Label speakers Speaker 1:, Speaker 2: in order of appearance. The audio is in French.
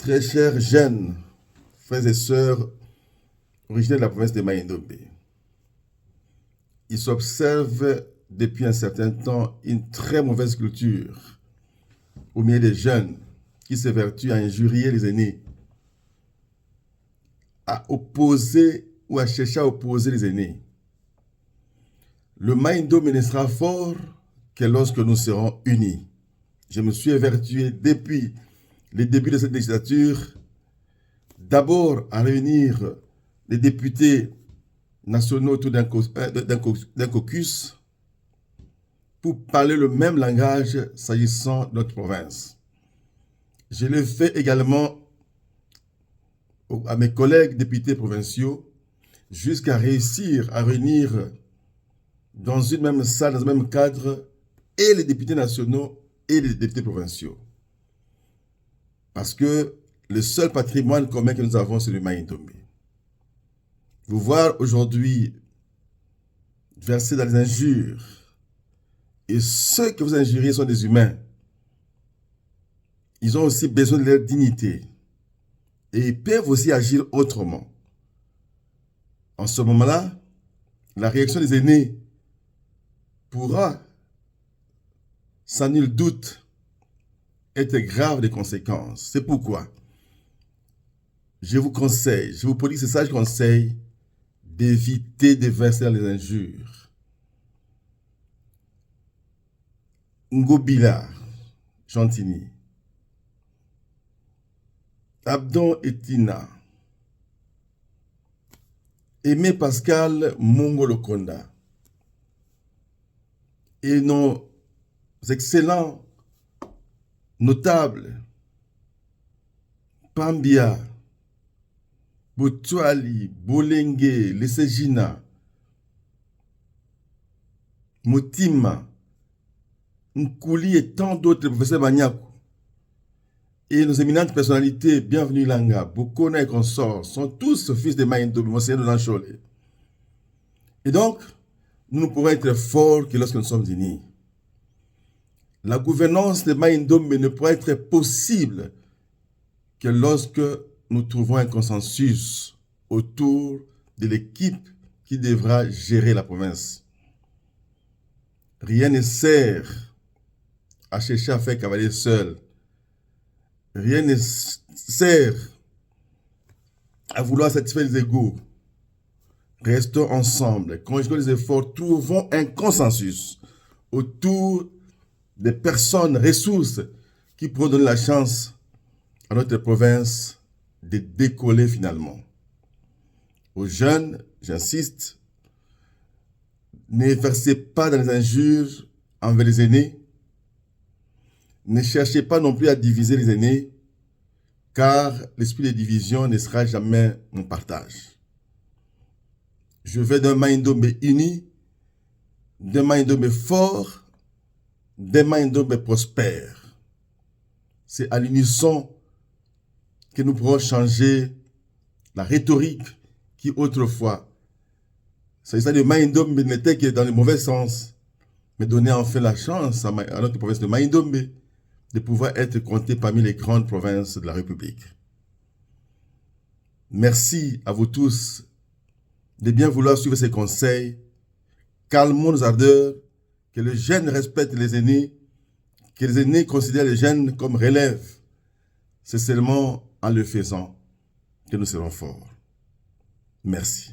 Speaker 1: Très chers jeunes, frères et sœurs originaires de la province de Maïndombe, il s'observe depuis un certain temps une très mauvaise culture au milieu des jeunes qui s'évertuent à injurier les aînés, à opposer ou à chercher à opposer les aînés. Le Maïndombe ne sera fort que lorsque nous serons unis. Je me suis évertué depuis le début de cette législature d'abord à réunir les députés nationaux autour d'un caucus pour parler le même langage s'agissant de notre province. Je l'ai fait également à mes collègues députés provinciaux jusqu'à réussir à réunir dans une même salle, dans un même cadre, et les députés nationaux et les députés provinciaux. Parce que le seul patrimoine commun que nous avons, c'est le Maïndombe. Vous voir aujourd'hui verser dans les injures, et ceux que vous injuriez sont des humains. Ils ont aussi besoin de leur dignité. Et ils peuvent aussi agir autrement. En ce moment-là, la réaction des aînés pourra, sans nul doute, être grave des conséquences. C'est pourquoi je vous conseille, je vous prodie ce sage conseil d'éviter de verser dans les injures. Ngobila, Chantini, Abdon Etina, Aimé Pascal Mongolokonda et nos excellents notables Pambia, Boutouali, Bolenge, Lesejina, Motima, Nkouli et tant d'autres, professeur Banyakou, et nos éminentes personnalités, bienvenue Langa, Bokona et consorts, sont tous fils de Maïndombe, Monseigneur de Lanchole. Et donc, nous ne pourrons être forts que lorsque nous sommes unis. La gouvernance de Maïndombe ne pourra être possible que lorsque nous trouvons un consensus autour de l'équipe qui devra gérer la province. Rien ne sert à chercher à faire cavalier seul. Rien ne sert à vouloir satisfaire les égos. Restons ensemble, conjuguons les efforts, trouvons un consensus autour des personnes, ressources qui pourront donner la chance à notre province de décoller finalement. Aux jeunes, j'insiste, ne versez pas dans les injures envers les aînés. Ne cherchez pas non plus à diviser les aînés, car l'esprit de division ne sera jamais un partage. Je veux d'un Maïndombe uni, d'un Maïndombe fort, d'un Maïndombe prospère. C'est à l'unisson que nous pourrons changer la rhétorique qui autrefois, s'agissant de Maïndombe, n'était que dans le mauvais sens, mais donner enfin la chance à notre province de Maïndombe de pouvoir être comptée parmi les grandes provinces de la République. Merci à vous tous de bien vouloir suivre ces conseils. Calmons nos ardeurs, que les jeunes respectent les aînés, que les aînés considèrent les jeunes comme relève. C'est seulement en le faisant que nous serons forts. Merci.